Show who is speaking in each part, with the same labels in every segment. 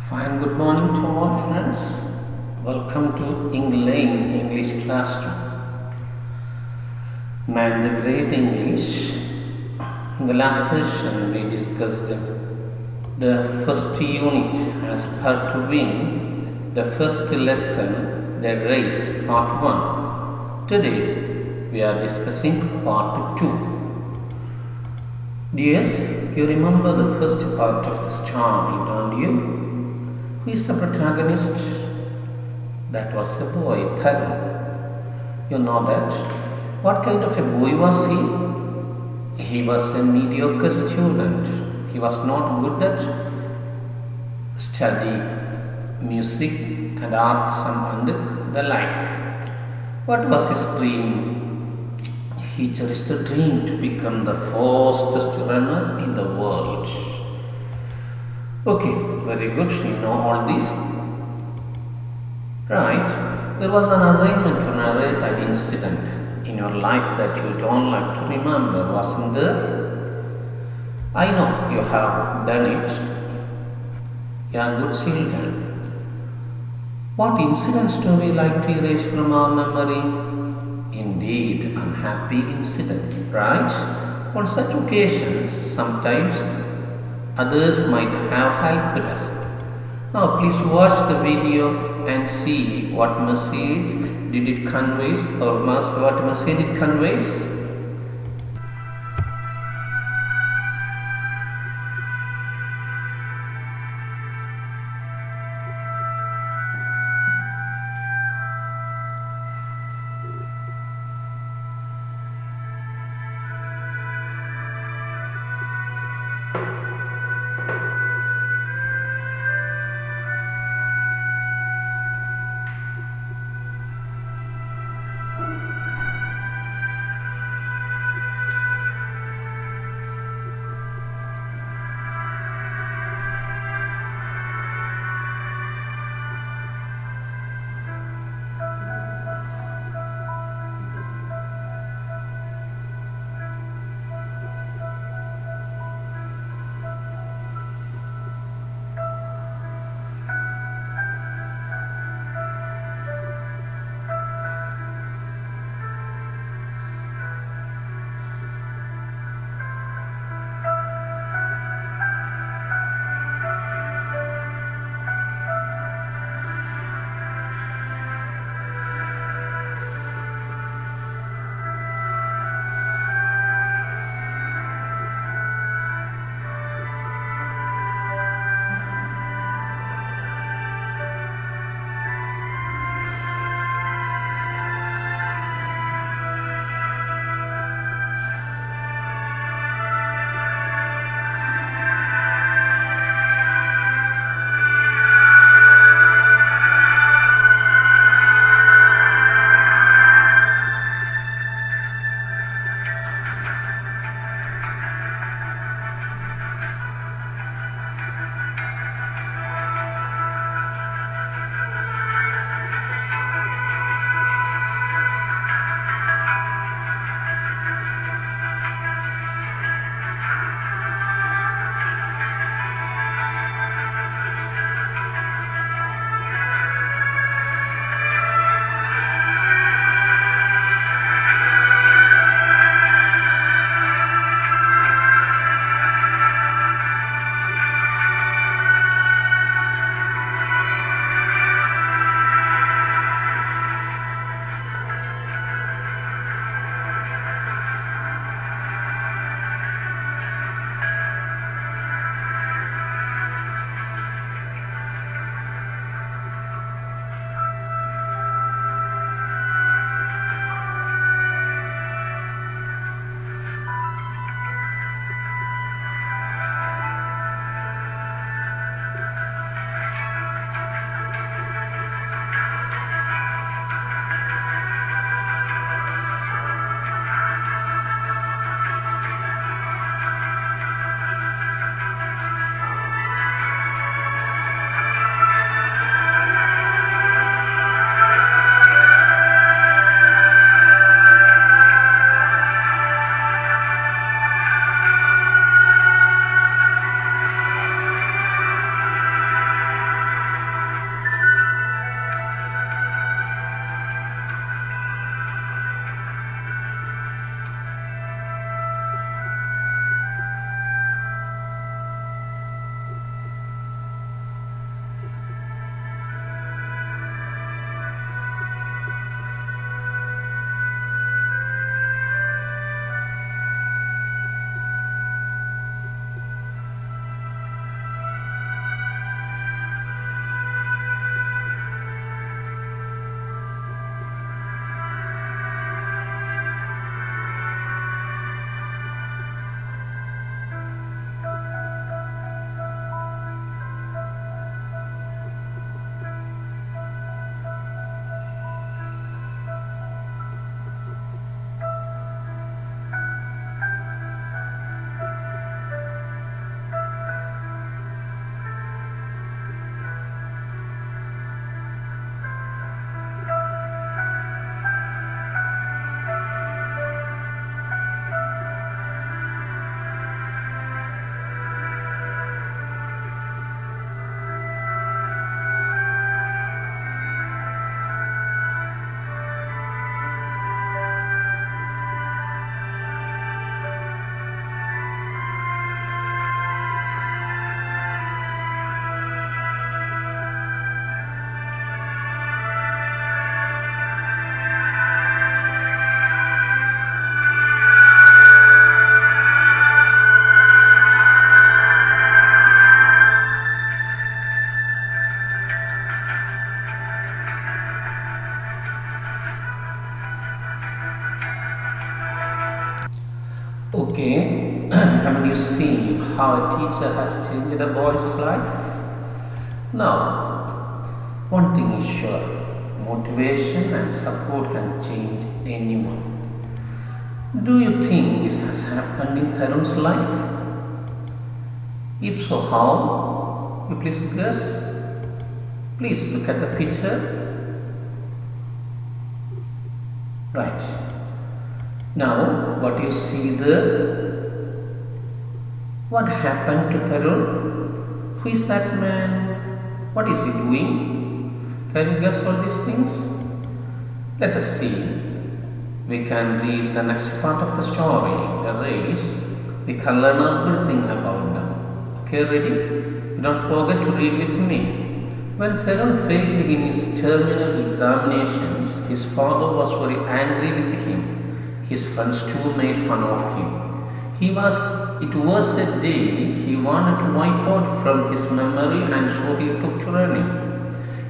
Speaker 1: Fine, good morning to all friends. Welcome to Eng-lane English classroom. Ninth grade English. In the last session, we discussed the first unit as part to win the first lesson, the race, part 1. Today, we are discussing part 2. Yes, you remember the first part of the story, don't you? Who is the protagonist? That was a boy, Tharun. You know that? What kind of a boy was he? He was a mediocre student. He was not good at study, music, and art, and the like. What was his dream? He cherished a dream to become the fastest runner in the world. Okay, very good. You know all this. Right. There was an assignment to narrate an incident in your life that you don't like to remember, wasn't there? I know you have done it. You are good children. What incidents do we like to erase from our memory? Indeed, unhappy incident, right? On such occasions, sometimes others might have helped us. Now, please watch the video and see what message did it conveys or what message it conveys. Okay, haven't you seen how a teacher has changed a boy's life? Now, one thing is sure, motivation and support can change anyone. Do you think this has happened in Tarun's life? If so, how? You please guess. Please look at the picture. Right. Now, what you see there? What happened to Tarun? Who is that man? What is he doing? Can you guess all these things? Let us see. We can read the next part of the story, the race. We can learn everything about them. Okay, ready? Don't forget to read with me. When Tarun failed in his terminal examinations, his father was very angry with him. His friends too made fun of him. It was a day he wanted to wipe out from his memory, and so he took to running.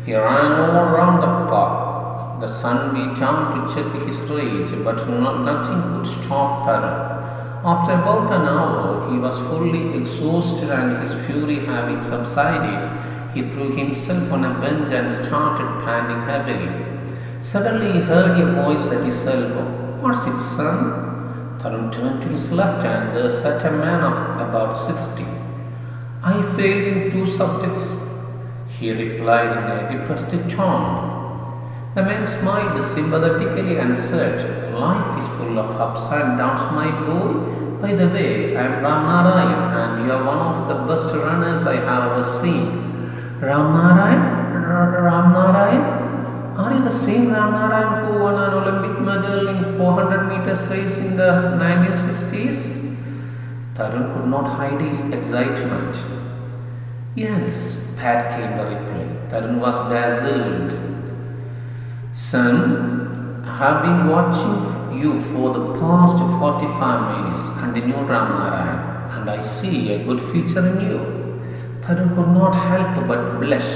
Speaker 1: He ran all around the park. The sun beat down to check his rage, but nothing could stop Tarun. After about an hour, he was fully exhausted, and his fury having subsided, he threw himself on a bench and started panting heavily. Suddenly he heard a voice at his elbow. "What's it, son?" Tarun turned to his left, and there sat a man of about 60. "I failed in 2 subjects," he replied in a depressed tone. The man smiled sympathetically and said, "Life is full of ups and downs, my boy. By the way, I am Ram Narayan, and you are one of the best runners I have ever seen." "Ram Narayan? Ram Narayan? Are you the same Ram Narayan who won an Olympic medal in 400 meters race in the 1960s? Tarun could not hide his excitement. "Yes," Pat came the reply. Tarun was dazzled. "Son, I have been watching you for the past 45 minutes, continued Ram Narayan, and I see a good feature in you." Tarun could not help but blush.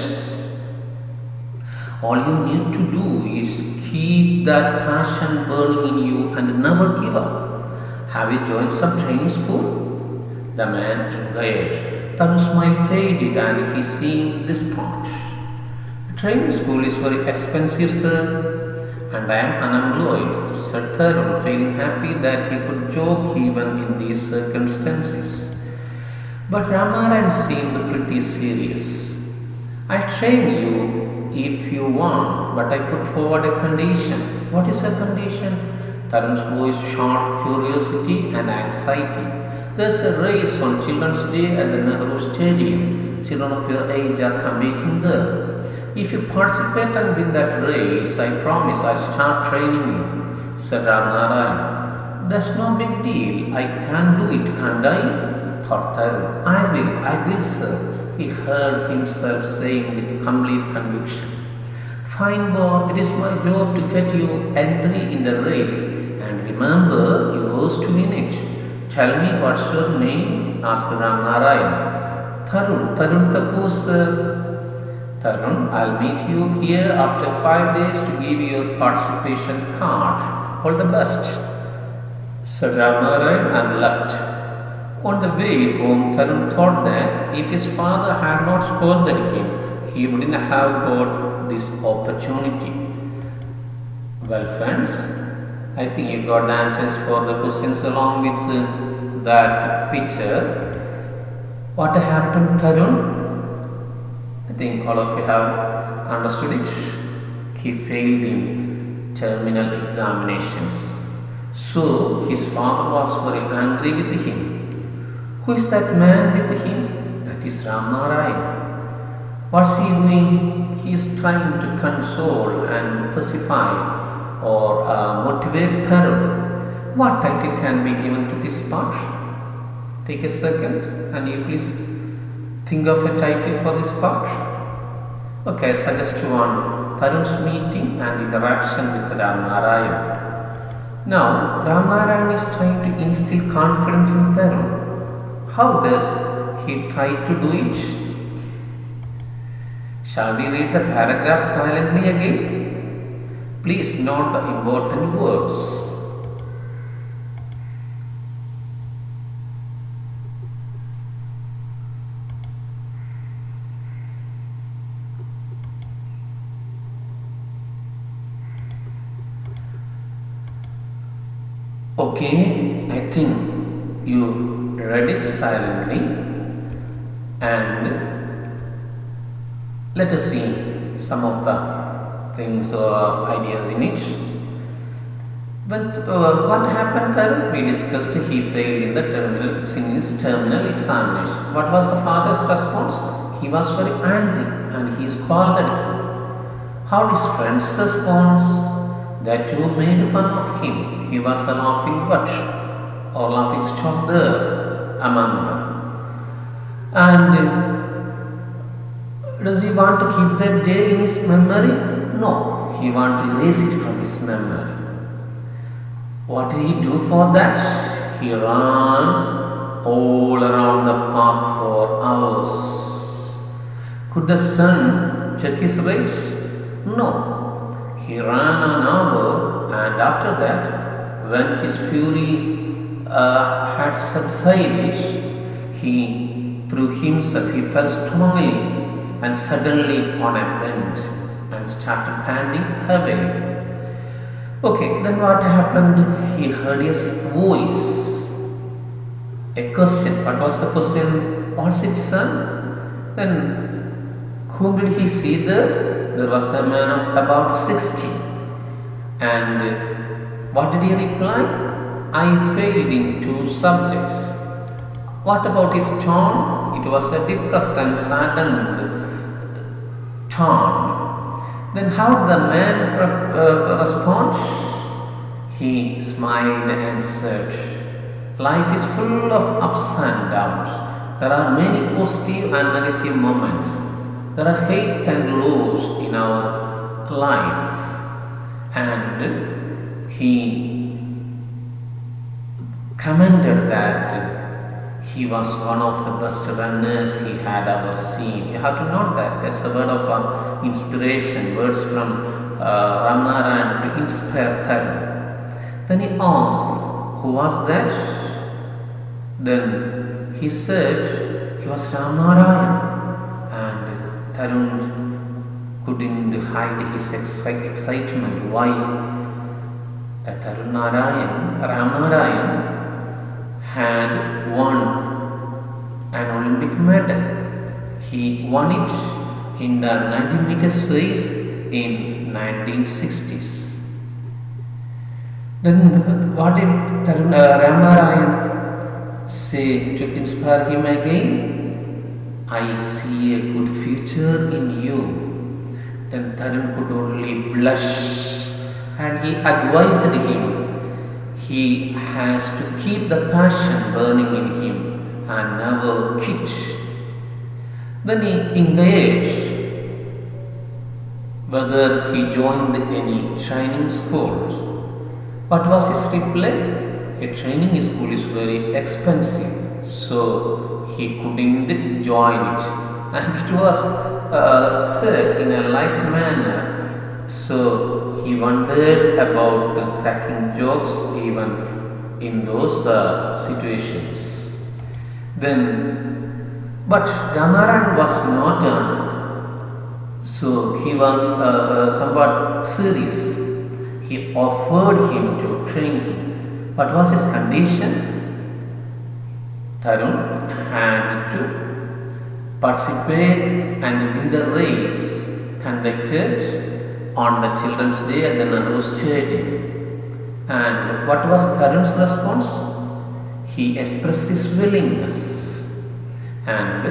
Speaker 1: "All you need to do is keep that passion burning in you and never give up. Have you joined some training school?" The man inquired. Tarun's smile faded and he seemed distraught. "The training school is very expensive, sir, and I am unemployed," said Tarun, feeling happy that he could joke even in these circumstances. But Ramaran seemed pretty serious. "I train you if you want, but I put forward a condition." "What is a condition?" Tarun's voice showed curiosity and anxiety. "There's a race on Children's Day at the Nehru Stadium. Children of your age are competing there. If you participate and win that race, I promise I'll start training you," said Ram Narayan. "That's no big deal. I can do it, can't I?" thought Tarun. I will, sir," he heard himself saying with complete conviction. "Fine, boy, it is my job to get you entry in the race, and remember, yours to win it. Tell me, what's your name?" asked Ram Narayan. Tarun Kapoor, sir." "Tarun, I'll meet you here after 5 days to give you your participation card. All the best," said Ram Narayan and left. On the way home, Tarun thought that if his father had not scolded him, he wouldn't have got this opportunity. Well, friends, I think you got the answers for the questions along with that picture. What happened to Tarun? I think all of you have understood it. He failed in terminal examinations. So his father was very angry with him. Who is that man with him? That is Ram Narayan. What's he doing? He is trying to console and pacify or motivate Tarun. What title can be given to this part? Take a second and you please think of a title for this part. Okay, I suggest one: Tarun's meeting and interaction with Ram Narayan. Now, Ram Narayan is trying to instill confidence in Tarun. How does he try to do it? Shall we read the paragraph silently again? Please note the important words. Okay, I think you read it silently, and let us see some of the things or ideas in it. But what happened then? We discussed he failed in his terminal examination. What was the father's response? He was very angry and he scolded him. How his friends response? That too made fun of him. He was a laughing butt or laughing stock there among them. And does he want to keep that day in his memory? No, he wants to erase it from his memory. What did he do for that? He ran all around the park for hours. Could the son check his weight? No. He ran an hour, and after that, when his fury had subsided, he threw himself, he fell strongly and suddenly on a bench and started panting heavily. Okay, then what happened? He heard his voice. A question. What was the question? What's it, son? Then whom did he see there? There was a man of about 60. And what did he reply? I failed in 2 subjects. What about his tone? It was a depressed and saddened tone. Then how did the man respond? He smiled and said, life is full of ups and downs. There are many positive and negative moments. There are hate and lows in our life. And he commented that he was one of the best runners he had ever seen. You have to note that. That's a word of inspiration, words from Ramnarayan to inspire Tarun. Then he asked, who was that? Then he said, he was Ramnarayan. And Tarun couldn't hide his excitement. Why? Ramnarayan had won an Olympic medal. He won it in the 90 meters race in 1960s. Then what did Ramnarayan say to inspire him again? I see a good future in you. Then Tarun could only blush, and he advised him. He has to keep the passion burning in him and never quit. Then he engaged whether he joined any training schools. What was his reply? A training school is very expensive, so he couldn't join it. And it was said in a light manner, so he wondered about cracking jokes even in those situations. Then, but Ramaran was not, so he was somewhat serious. He offered him to train him. What was his condition? Tarun had to participate and win the race conducted on the Children's Day at the Nehru Stadium. And what was Tarun's response? He expressed his willingness. And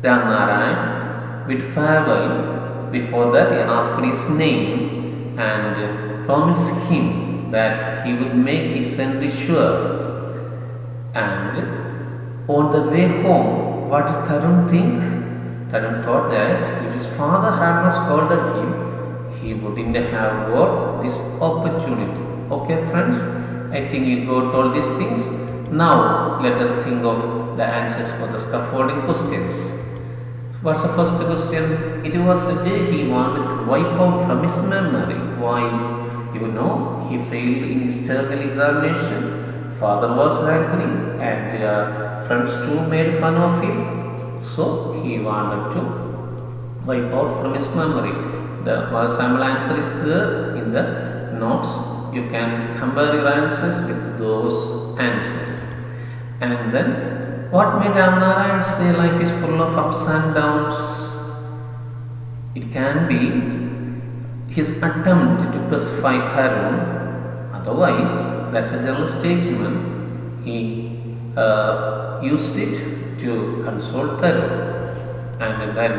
Speaker 1: Ramnarayan, with farewell, before that he asked his name and promised him that he would make his entry sure. And on the way home, what did Tarun think? Tarun thought that if his father had not scolded him, he wouldn't have got this opportunity. Okay, friends, I think you got all these things. Now, let us think of the answers for the scaffolding questions. What's the first question? It was the day he wanted to wipe out from his memory. Why? You know, he failed in his terminal examination. Father was angry and friends too made fun of him. So he wanted to wipe out from his memory. The sample answer is there in the notes. you can compare your answers with those answers. And then, what made Ramnarayan say life is full of ups and downs? It can be his attempt to pacify Tarun. Otherwise, that's a general statement. He used it to console Tarun. And then,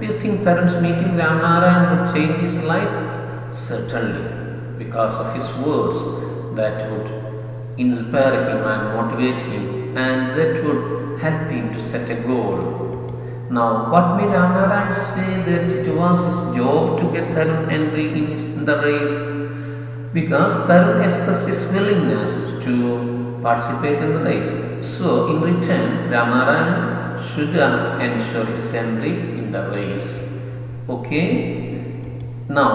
Speaker 1: do you think Tarun's meeting Ramnarayan would change his life? Certainly, because of his words that would inspire him and motivate him, and that would help him to set a goal. Now, what made Ramnarayan say that it was his job to get Tarun entry in the race? Because Tarun expressed his willingness to participate in the race. So, in return, Ramnarayan should ensure his entry in the race. Okay? Now,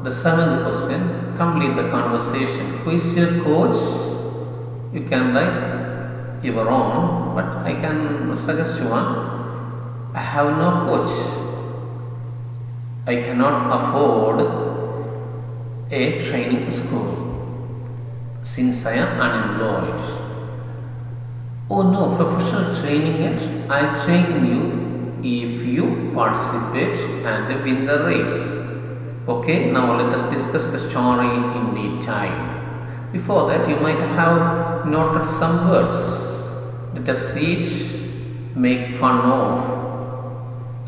Speaker 1: the seventh question, complete the conversation. Who is your coach? You can write your own, but I can suggest you one. I have no coach. I cannot afford a training school since I am unemployed. Oh no, professional training yet? I train you if you participate and win the race. Okay, now let us discuss the story in detail. Before that, you might have noted some words. Let us see it, make fun of,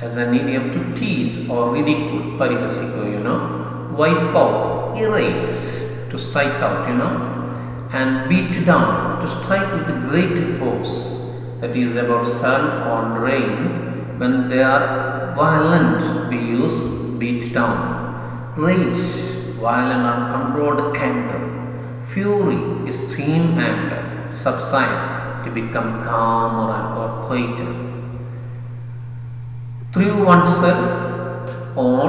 Speaker 1: as an idiom to tease or ridicule, parihasiko, wipe out, erase, to strike out, and beat down, to strike with great force. That is about sun on rain. When they are violent, we use beat down. Rage, violent uncontrolled anger. Fury, extreme anger. Subside, to become calmer or quieter. Through oneself on,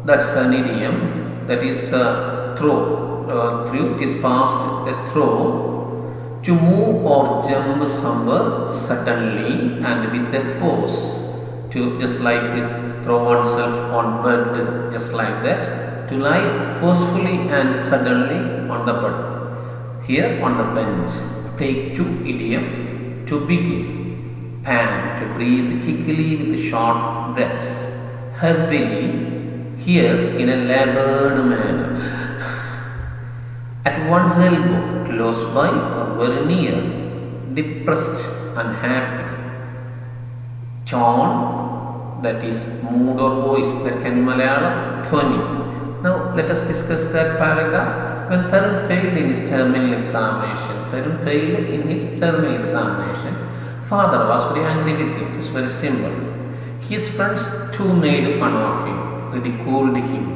Speaker 1: that's an idiom, that is throw. Through, it is past as throw, to move or jump somewhere suddenly and with a force, to just like throw oneself on bed, just like that, to lie forcefully and suddenly on the bed. Here on the bench, take two idiom, to begin, pan, to breathe quickly with short breaths, heavily, here in a labored manner. At one's elbow, close by or very near, depressed, unhappy. Tone, that is mood or voice, that can be Malayalam, Thoni. Now let us discuss that paragraph. When Tarun failed in his terminal examination, father was very angry with him. It is very simple. His friends too made fun of him, ridiculed him.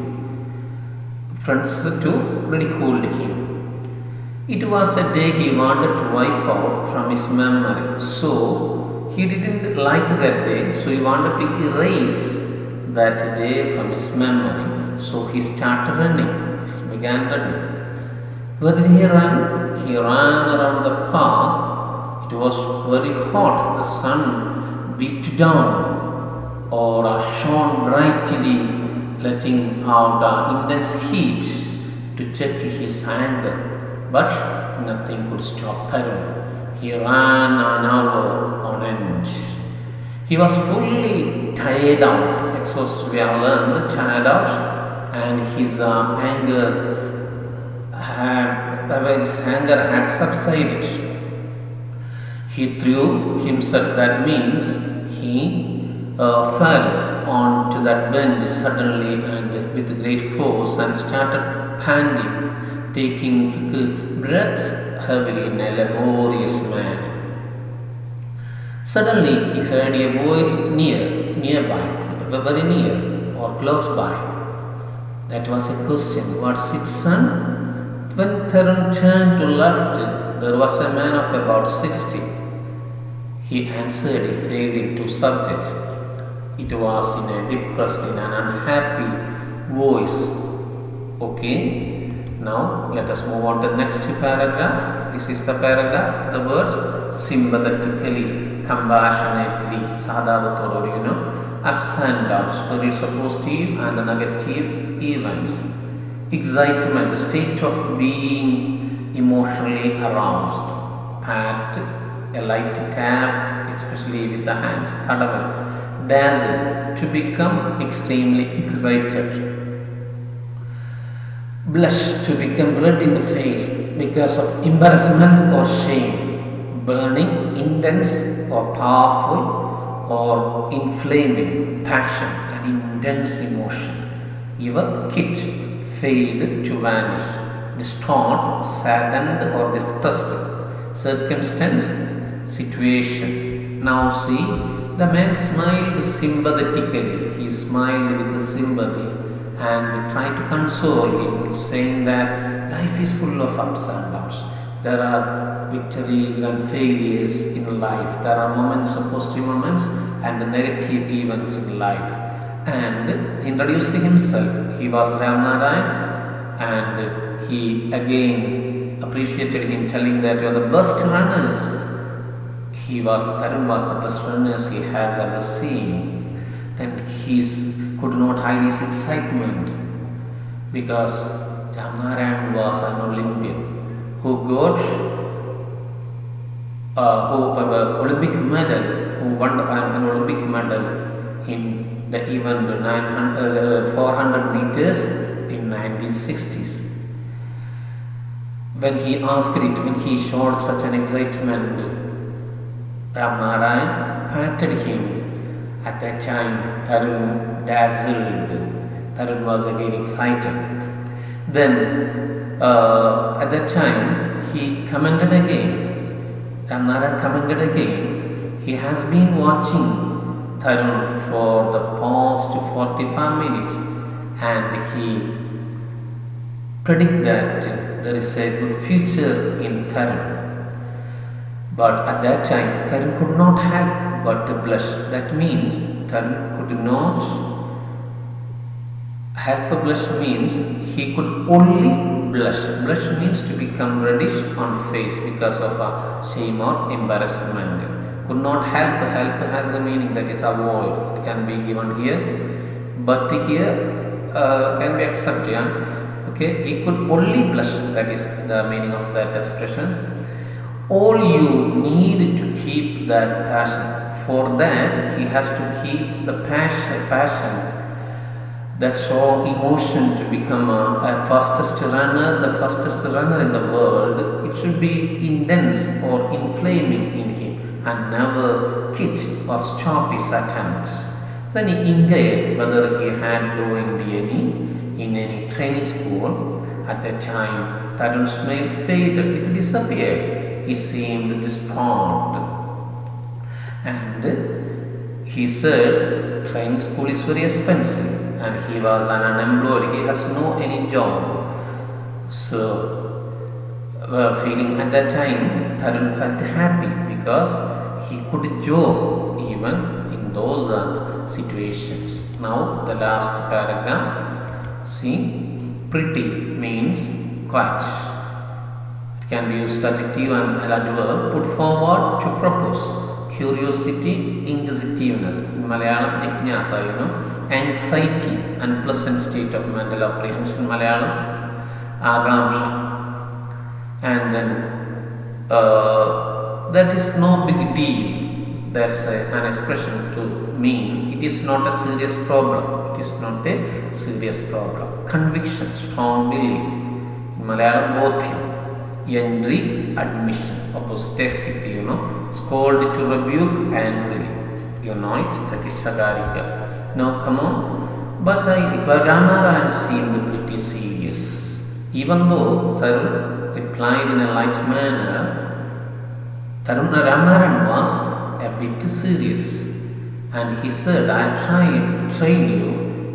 Speaker 1: It was a day he wanted to wipe out from his memory. So he didn't like that day, so he wanted to erase that day from his memory. So he started running. He began running. Where did he run? He ran around the park. It was very hot. The sun beat down or shone brightly, letting out intense heat to check his anger. But nothing could stop Tarun. He ran an hour on end. He was fully tired out, exhausted, we have learned, tired out, and his anger had subsided. He threw himself, that means he fell onto that bench suddenly and with great force and started panting, taking breaths heavily in a laborious manner. Suddenly he heard a voice nearby, very near or close by. That was a question. What's it, son? When Tarun turned to left, there was a man of about 60. He answered, he failed in two subjects. It was in a depressed, in an unhappy voice. Okay, now let us move on to the next paragraph. This is the paragraph. The words sympathetically, compassionately, sadhavatorodu, ups and downs, whether it's a positive and a negative events. excitement, the state of being emotionally aroused. Pat, a light tap, especially with the hands, third, dazzle, to become extremely excited. Blush, to become red in the face because of embarrassment or shame. Burning, intense or powerful or inflaming passion and intense emotion. Your kit failed to vanish, distraught, saddened or distressed. Circumstance, situation. Now see, the man smiled sympathetically. He smiled with sympathy and tried to console him, saying that life is full of ups and downs. There are victories and failures in life. There are moments of positive moments and the negative events in life. And introducing himself, he was Ramnarayan, and he again appreciated him, telling that you are the best runners. Tarun was the best runners he has ever seen. Then he could not hide his excitement because Ramnarayan was an Olympian who got Olympic medal, who won an Olympic medal in the event 400 meters in 1960s. When he asked it, when he showed such an excitement, Ramnarayan patted him. At that time, Tarun dazzled. Tarun was again excited. Then, at that time, he commented again. Ramnarayan commented again. He has been watching Tarun for the past 45 minutes and he predicted that there is a good future in Tarun. But at that time, Tarun could not help but to blush. That means Tarun could not help but blush means he could only blush. Blush means to become reddish on face because of a shame or embarrassment. Could not help. Help has a meaning that is avoid. It can be given here, but here can be accepted. Okay, he could only blush. That is the meaning of that expression. All you need to keep that passion. For that, he has to keep the passion, that strong emotion to become a fastest runner, the fastest runner in the world. It should be intense or inflaming in him and never quit or stop his attempts. Then he inquired whether he had joined in any training school. At that time, Tarun's smile faded, it disappeared. He seemed distraught. And he said training school is very expensive and he was an unemployed, he has no any job. So feeling at that time Tarun felt happy because he could joke even in those situations. Now the last paragraph, see, pretty means quite. It can be used adjective and adverb, put forward to propose. Curiosity, inquisitiveness, in Malayalam, Jignasa, anxiety, unpleasant state of mental apprehension, Malayalam, agamsha. And then that is no big deal. That's an expression to mean it is not a serious problem. It is not a serious problem. Conviction, strong belief. In Malayalam, both entry, admission, apostasy, scold to rebuke angrily. You know it, that is Shagarika. Now come on. But Ramnarayan seemed pretty serious. Even though Tarun replied in a light manner, Ramnarayan was a bit serious. And he said, I'll try to train you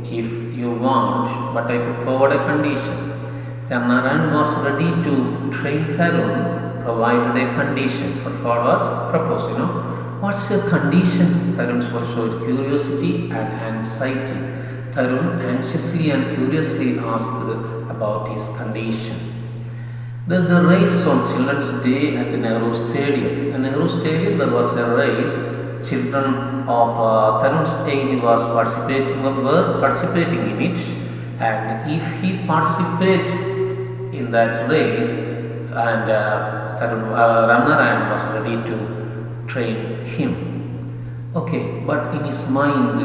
Speaker 1: if you want, but I put forward a condition. Ramnarayan was ready to train Tarun, provided a condition. Put forward, propose, What's your condition? Tarun showed curiosity and anxiety. Tarun anxiously and curiously asked about his condition. There's a race on Children's Day at the Nehru Stadium. At Nehru Stadium there was a race. Children of Tarun's age were participating in it. and if he participated in that race, and Ramnarayan was ready to train him. Okay, but in his mind,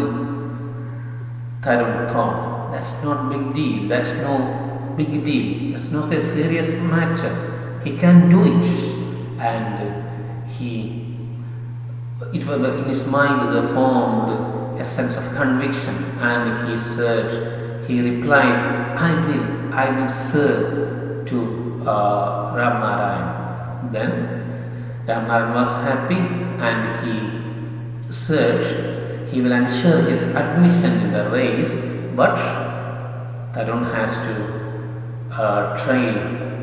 Speaker 1: Tarun thought, that's not big deal, that's no big deal, that's not a serious matter. He can do it, and it was in his mind formed a sense of conviction, and he replied, I will serve to Ramnarayan. Then Ramnarayan was happy, and he searched. He will ensure his admission in the race, but Tarun has to train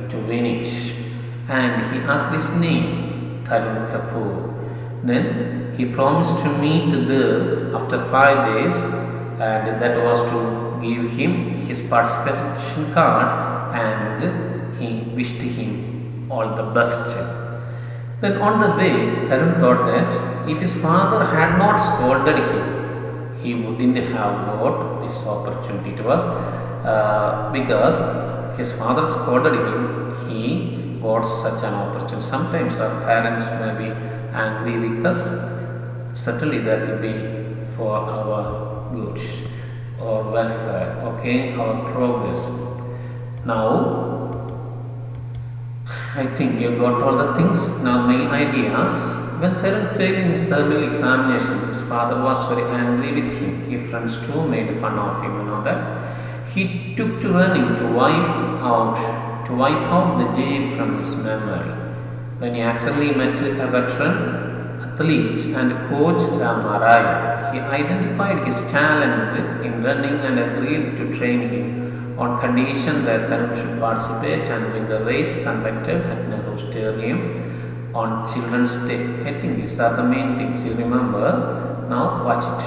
Speaker 1: to win it. And he asked his name, Tarun Kapoor. Then he promised to meet there after 5 days, and that was to give him his participation card, and he wished him all the best. Then on the way, Tarun thought that if his father had not scolded him, he wouldn't have got this opportunity. It was because his father scolded him, he got such an opportunity. Sometimes our parents may be angry with us. Certainly that will be for our good or welfare, okay, our progress. Now, I think you got all the things. Now my ideas. When Tarun failed in his thermal examinations, his father was very angry with him. His friends too made fun of him and all that. He took to running to wipe out the day from his memory. When he accidentally met a veteran athlete and coach Ramnarayan, he identified his talent in running and agreed to train him on condition that Tarun should participate and win the race conducted at Nehru Stadium on Children's Day. I think these are the main things you remember. Now watch it.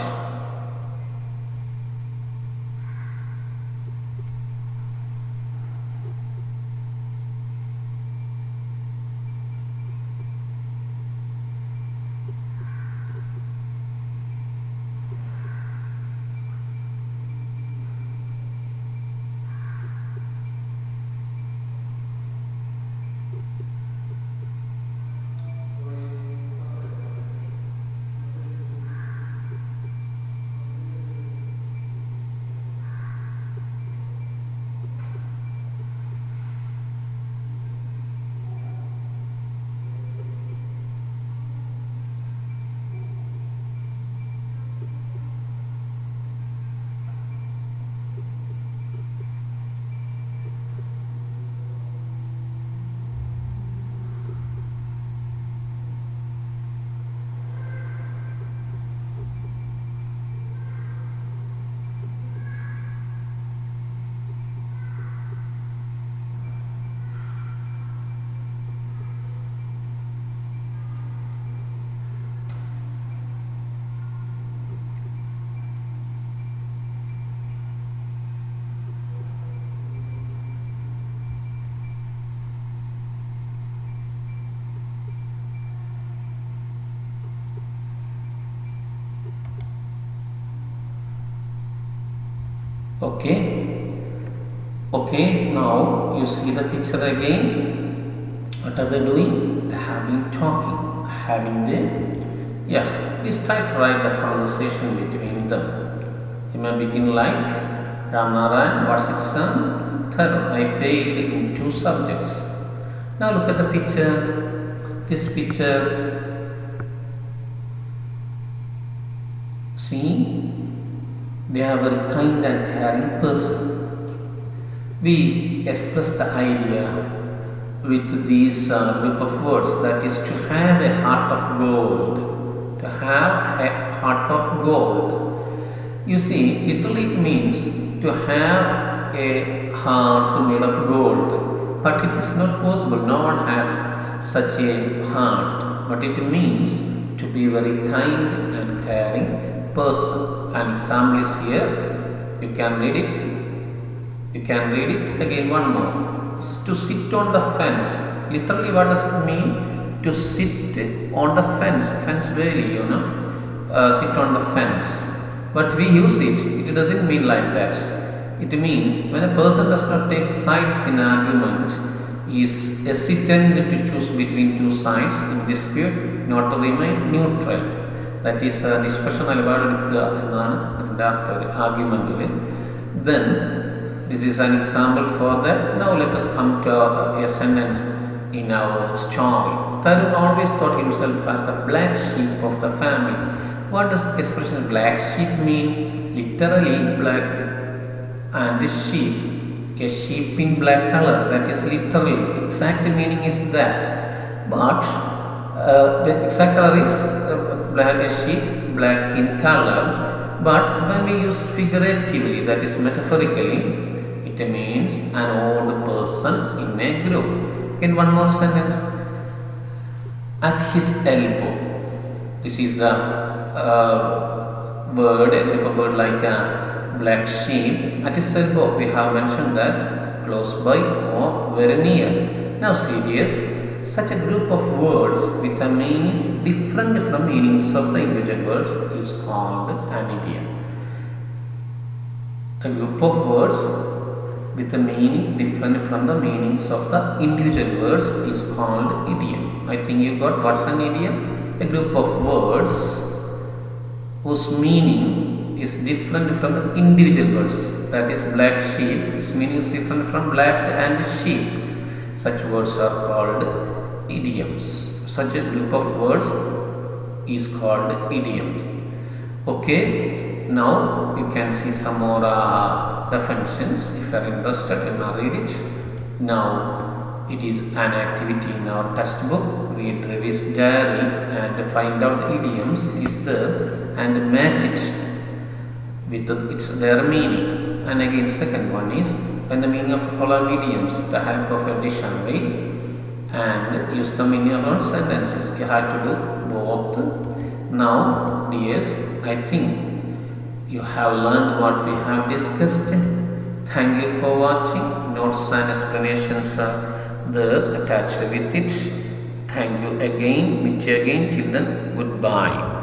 Speaker 1: Okay, now you see the picture again. What are they doing? They have been talking, having they? Yeah, please try to write the conversation between them. You may begin like, Ramnarayan, what's its son? Tarun, I failed in 2 subjects. Now look at the picture. This picture, see, they are very kind and caring person. We express the idea with these group of words, that is to have a heart of gold. To have a heart of gold. You see, literally it means to have a heart made of gold. But it is not possible. No one has such a heart. But it means to be very kind and caring person. An example is here. You can read it. You can read it again one more. To sit on the fence. Literally what does it mean? To sit on the fence. Fence really, sit on the fence. But we use it. It doesn't mean like that. It means when a person does not take sides in argument, is hesitant to choose between two sides in dispute, not to remain neutral. That is discussion argument. Then this is an example for that. Now let us come to a sentence in our story. Tarun always thought himself as the black sheep of the family. What does the expression black sheep mean? Literally black and sheep, a sheep in black color, that is literally, exact meaning is that. But the exact color is black, a sheep, black in color. But when we use figuratively, that is metaphorically, it means an old person in a group. In one more sentence, at his elbow. This is the word, a group of word like a black sheep. At his elbow, we have mentioned that close by or very near. Now, serious, such a group of words with a meaning different from meanings of the individual words is called an idiom. A group of words with a meaning different from the meanings of the individual words is called idiom. I think you got what's an idiom? A group of words whose meaning is different from the individual words. That is black sheep, its meaning is different from black and sheep. Such words are called idioms. Such a group of words is called idioms. Okay, now you can see some more definitions if you are interested in read it. Now it is an activity in our textbook. Read Ravi's diary and find out the idioms it is there and match it with their meaning. And again, second one is when the meaning of the following idioms with the help of a dictionary and use them in your own sentences. You have to do both. Now, dears, I think you have learned what we have discussed. Thank you for watching. Notes and explanations are there attached with it. Thank you again. Meet you again. Till then, goodbye.